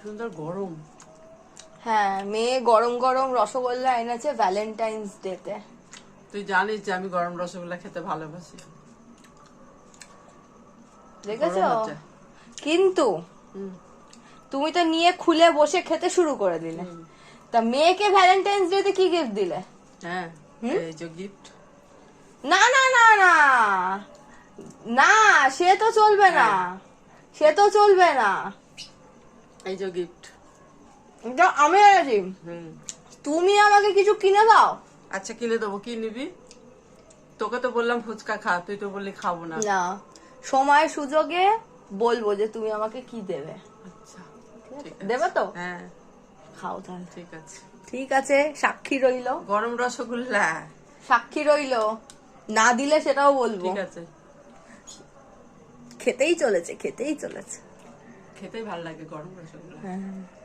সুন্দর গরম। হ্যাঁ, মেয়ে গরম গরম রসগোল্লা এনেছে ভ্যালেন্টাইন্স ডে তে। তুই জানিস যে আমি গরম রসগোল্লা খেতে ভালোবাসি। দেখেছো? গরম হচ্ছে। কিন্তু হুম, তুমি তো নিয়ে খুলে বসে খেতে শুরু করে দিলে। হুম। তা মেয়েকে ভ্যালেন্টাইন্স ডে তে কি গিফট দিলে? হ্যাঁ, হুম? এই যে গিফট। না না না না না, সে তো চলবে না, হ্যাঁ। সে তো চলবে না। এই যে গিফট। এটা আমি এনেছি, হুম। তুমি আমাকে কিছু কিনে দাও। আচ্ছা কিনে দেবো, কি নিবি? তোকে তো বললাম ফুচকা খা, তুই তো বললি খাবো না। না, সময় সুযোগে বলবো যে তুমি আমাকে কি দেবে। আচ্ছা, ঠিক আছে? ঠিক আছে। দেবে তো? হ্যাঁ, খাও তাহলে। ঠিক আছে। ঠিক আছে, সাক্ষী রইলো, গরম রসগোল্লা। সাক্ষী রইলো। না দিলে সেটাও বলবো। ঠিক আছে। খেতেই চলেছে, খেতেই চলেছে। খেতেই ভালো লাগে গরম রসগোল্লা। হ্যাঁ।